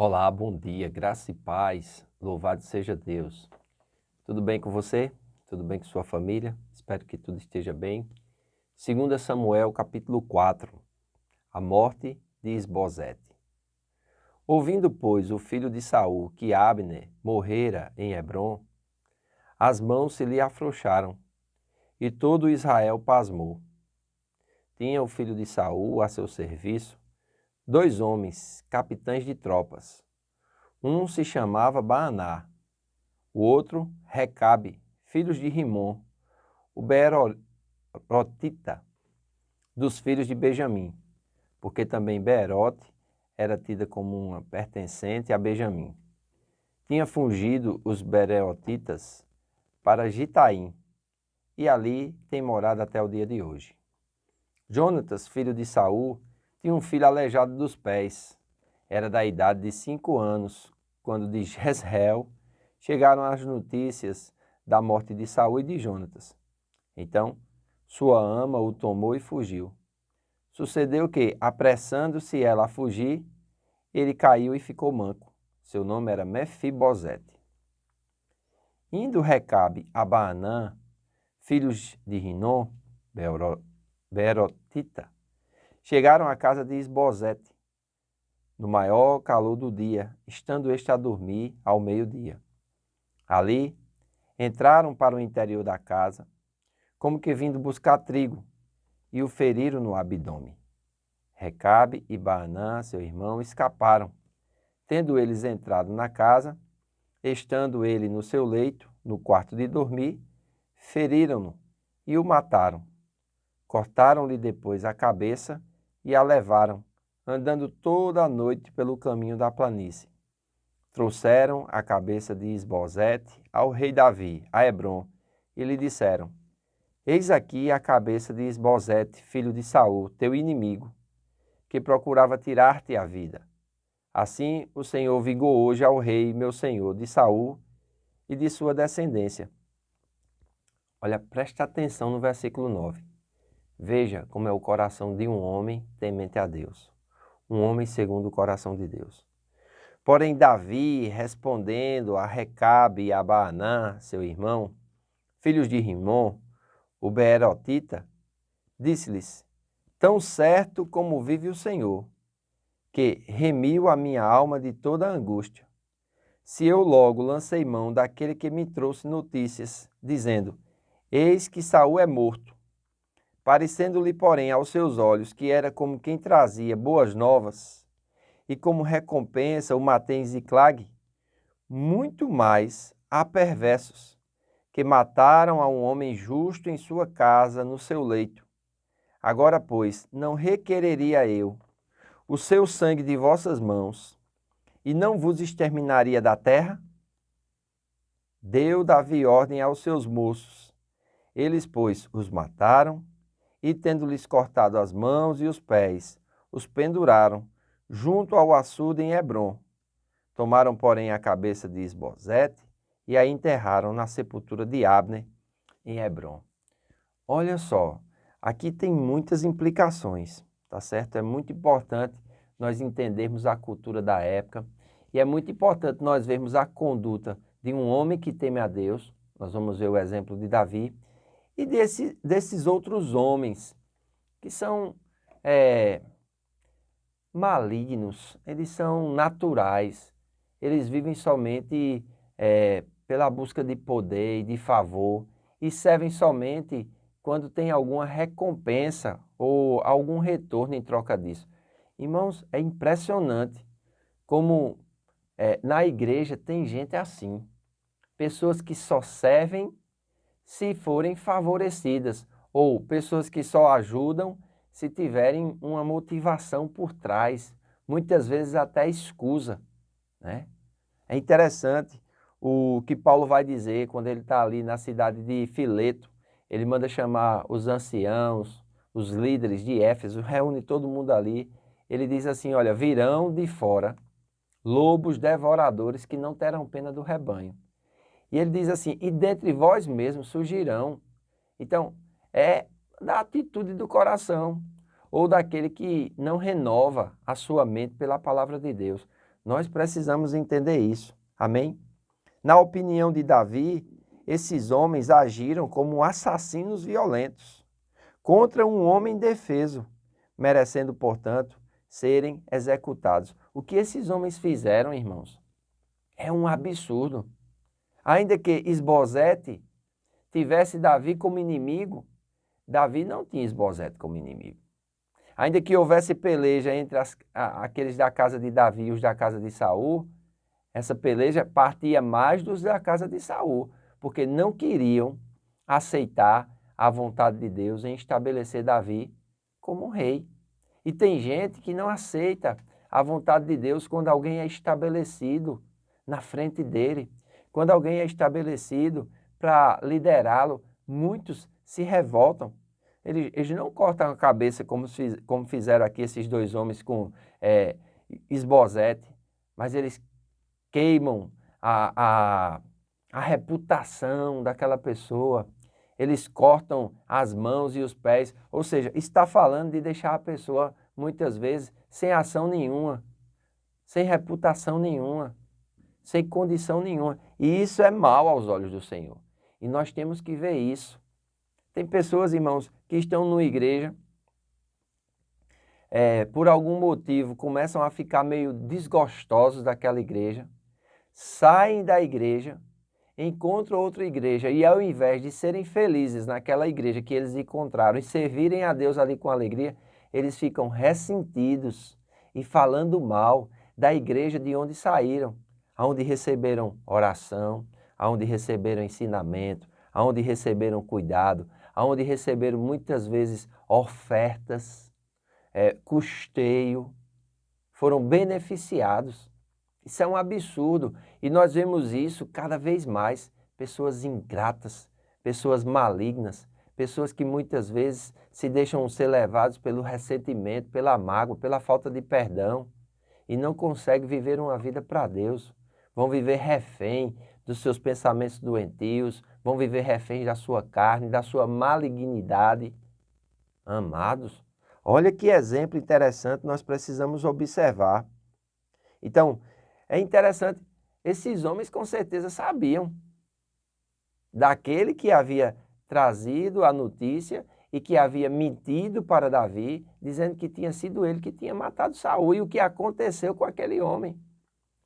Olá, bom dia, graça e paz, louvado seja Deus. Tudo bem com você? Tudo bem com sua família? Espero que tudo esteja bem. 2 Samuel, capítulo 4, a morte de Isbosete. Ouvindo, pois, o filho de Saul que Abner morrera em Hebrom, as mãos se lhe afrouxaram, e todo Israel pasmou. Tinha o filho de Saul a seu serviço 2 homens, capitães de tropas. Um se chamava Baaná, o outro Recabe, filhos de Rimom, o Beerotita, dos filhos de Benjamim, porque também Beerote era tida como uma pertencente a Benjamim. Tinha fugido os Beerotitas para Gitaim, e ali tem morado até o dia de hoje. Jonatas, filho de Saul, tinha um filho aleijado dos pés. Era da idade de 5 anos, quando de Jezreel chegaram as notícias da morte de Saul e de Jonatas. Então, sua ama o tomou e fugiu. Sucedeu que, apressando-se ela a fugir, ele caiu e ficou manco. Seu nome era Mefibosete. Indo Recabe a Baanã, filhos de Rinom, Beerotita, chegaram à casa de Isbosete, no maior calor do dia, estando este a dormir ao meio-dia. Ali, entraram para o interior da casa, como que vindo buscar trigo, e o feriram no abdômen. Recabe e Baanã, seu irmão, escaparam. Tendo eles entrado na casa, estando ele no seu leito, no quarto de dormir, feriram-no e o mataram. Cortaram-lhe depois a cabeça e a levaram, andando toda a noite pelo caminho da planície. Trouxeram a cabeça de Isbosete ao rei Davi, a Hebrom, e lhe disseram: Eis aqui a cabeça de Isbosete, filho de Saul, teu inimigo, que procurava tirar-te a vida. Assim o Senhor vingou hoje ao rei, meu senhor, de Saul e de sua descendência. Olha, presta atenção no versículo 9. Veja como é o coração de um homem temente a Deus. Um homem segundo o coração de Deus. Porém, Davi, respondendo a Recabe e a Baanã, seu irmão, filhos de Rimom, o Beerotita, disse-lhes: Tão certo como vive o Senhor, que remiu a minha alma de toda a angústia, se eu logo lancei mão daquele que me trouxe notícias, dizendo: Eis que Saul é morto, parecendo-lhe, porém, aos seus olhos que era como quem trazia boas novas, e como recompensa o matei em Ziclag, muito mais há perversos, que mataram a um homem justo em sua casa, no seu leito. Agora, pois, não requereria eu o seu sangue de vossas mãos, e não vos exterminaria da terra? Deu Davi ordem aos seus moços. Eles, pois, os mataram, e tendo-lhes cortado as mãos e os pés, os penduraram, junto ao açude em Hebrom. Tomaram, porém, a cabeça de Isbosete e a enterraram na sepultura de Abner, em Hebrom. Olha só, aqui tem muitas implicações, tá certo? É muito importante nós entendermos a cultura da época e é muito importante nós vermos a conduta de um homem que teme a Deus. Nós vamos ver o exemplo de Davi e desses outros homens que são malignos, eles são naturais, eles vivem somente pela busca de poder e de favor e servem somente quando tem alguma recompensa ou algum retorno em troca disso. Irmãos, é impressionante como na igreja tem gente assim, pessoas que só servem se forem favorecidas ou pessoas que só ajudam se tiverem uma motivação por trás, muitas vezes até escusa, né? É interessante o que Paulo vai dizer quando ele está ali na cidade de Fileto. Ele manda chamar os anciãos, os líderes de Éfeso, reúne todo mundo ali. Ele diz assim, olha, virão de fora lobos devoradores que não terão pena do rebanho. E ele diz assim, e dentre vós mesmos surgirão. Então, é da atitude do coração, ou daquele que não renova a sua mente pela palavra de Deus. Nós precisamos entender isso. Amém? Na opinião de Davi, esses homens agiram como assassinos violentos contra um homem indefeso, merecendo, portanto, serem executados. O que esses homens fizeram, irmãos, é um absurdo. Ainda que Isbosete tivesse Davi como inimigo, Davi não tinha Isbosete como inimigo. Ainda que houvesse peleja entre aqueles da casa de Davi e os da casa de Saul, essa peleja partia mais dos da casa de Saul, porque não queriam aceitar a vontade de Deus em estabelecer Davi como rei. E tem gente que não aceita a vontade de Deus quando alguém é estabelecido na frente dele. Quando alguém é estabelecido para liderá-lo, muitos se revoltam. Eles não cortam a cabeça como fizeram aqui esses dois homens com Isbosete, mas eles queimam a reputação daquela pessoa. Eles cortam as mãos e os pés, ou seja, está falando de deixar a pessoa, muitas vezes, sem ação nenhuma, sem reputação nenhuma, sem condição nenhuma. E isso é mal aos olhos do Senhor. E nós temos que ver isso. Tem pessoas, irmãos, que estão numa igreja, por algum motivo, começam a ficar meio desgostosos daquela igreja, saem da igreja, encontram outra igreja e ao invés de serem felizes naquela igreja que eles encontraram e servirem a Deus ali com alegria, eles ficam ressentidos e falando mal da igreja de onde saíram, aonde receberam oração, aonde receberam ensinamento, aonde receberam cuidado, aonde receberam muitas vezes ofertas, custeio, foram beneficiados. Isso é um absurdo e nós vemos isso cada vez mais. Pessoas ingratas, pessoas malignas, pessoas que muitas vezes se deixam ser levados pelo ressentimento, pela mágoa, pela falta de perdão e não conseguem viver uma vida para Deus. Vão viver refém dos seus pensamentos doentios, vão viver refém da sua carne, da sua malignidade. Amados, olha que exemplo interessante nós precisamos observar. Então, é interessante, esses homens com certeza sabiam daquele que havia trazido a notícia e que havia mentido para Davi, dizendo que tinha sido ele que tinha matado Saul e o que aconteceu com aquele homem.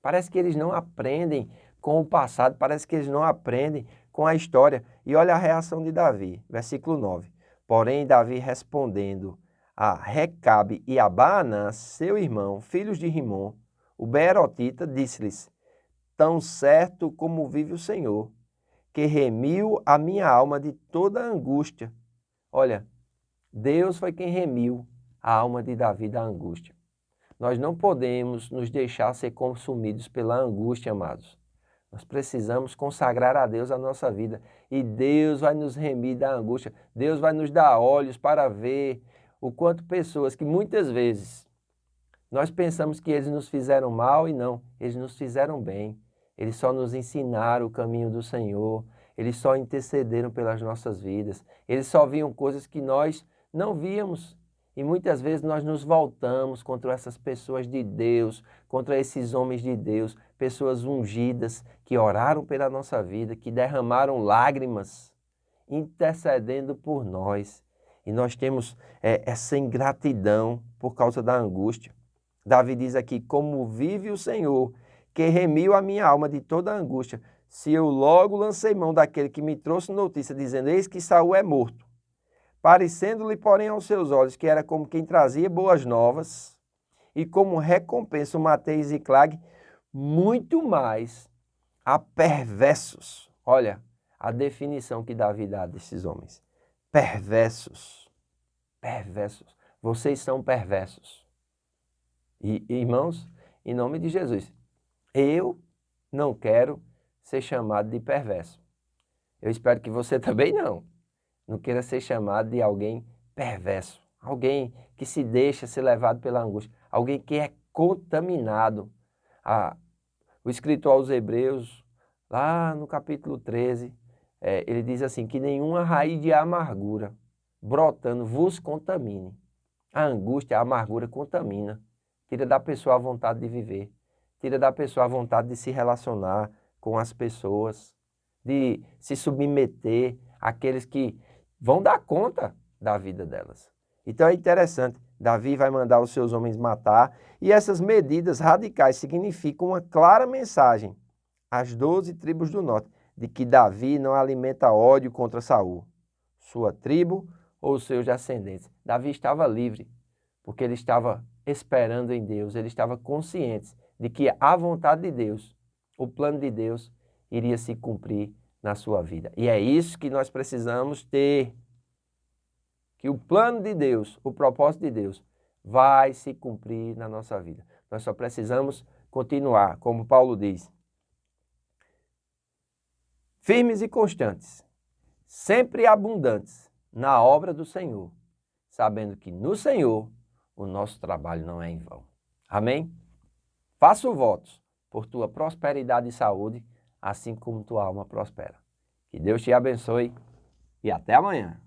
Parece que eles não aprendem com o passado, parece que eles não aprendem com a história. E olha a reação de Davi, versículo 9. Porém, Davi respondendo a Recabe e a Baanã, seu irmão, filhos de Rimom, o Beerotita, disse-lhes: tão certo como vive o Senhor, que remiu a minha alma de toda angústia. Olha, Deus foi quem remiu a alma de Davi da angústia. Nós não podemos nos deixar ser consumidos pela angústia, amados. Nós precisamos consagrar a Deus a nossa vida e Deus vai nos remir da angústia. Deus vai nos dar olhos para ver o quanto pessoas que muitas vezes nós pensamos que eles nos fizeram mal e não, eles nos fizeram bem. Eles só nos ensinaram o caminho do Senhor, eles só intercederam pelas nossas vidas, eles só viam coisas que nós não víamos. E muitas vezes nós nos voltamos contra essas pessoas de Deus, contra esses homens de Deus, pessoas ungidas que oraram pela nossa vida, que derramaram lágrimas, intercedendo por nós. E nós temos essa ingratidão por causa da angústia. Davi diz aqui, como vive o Senhor, que remiu a minha alma de toda a angústia, se eu logo lancei mão daquele que me trouxe notícia, dizendo, eis que Saul é morto, parecendo-lhe, porém, aos seus olhos, que era como quem trazia boas novas, e como recompensa o matei Ziclag, muito mais a perversos. Olha a definição que Davi dá desses homens. Perversos. Perversos. Vocês são perversos. E, irmãos, em nome de Jesus, eu não quero ser chamado de perverso. Eu espero que você também não queira ser chamado de alguém perverso, alguém que se deixa ser levado pela angústia, alguém que é contaminado. O escritor aos Hebreus, lá no capítulo 13, ele diz assim, que nenhuma raiz de amargura brotando vos contamine. A angústia, a amargura contamina, tira da pessoa a vontade de viver, tira da pessoa a vontade de se relacionar com as pessoas, de se submeter àqueles que vão dar conta da vida delas. Então é interessante, Davi vai mandar os seus homens matar, e essas medidas radicais significam uma clara mensagem às 12 tribos do norte, de que Davi não alimenta ódio contra Saul, sua tribo ou seus descendentes. Davi estava livre, porque ele estava esperando em Deus, ele estava consciente de que a vontade de Deus, o plano de Deus, iria se cumprir na sua vida. E é isso que nós precisamos ter, que o plano de Deus, o propósito de Deus, vai se cumprir na nossa vida. Nós só precisamos continuar, como Paulo diz, firmes e constantes, sempre abundantes na obra do Senhor, sabendo que no Senhor o nosso trabalho não é em vão. Amém? Faço votos por tua prosperidade e saúde, assim como tua alma prospera. Que Deus te abençoe e até amanhã.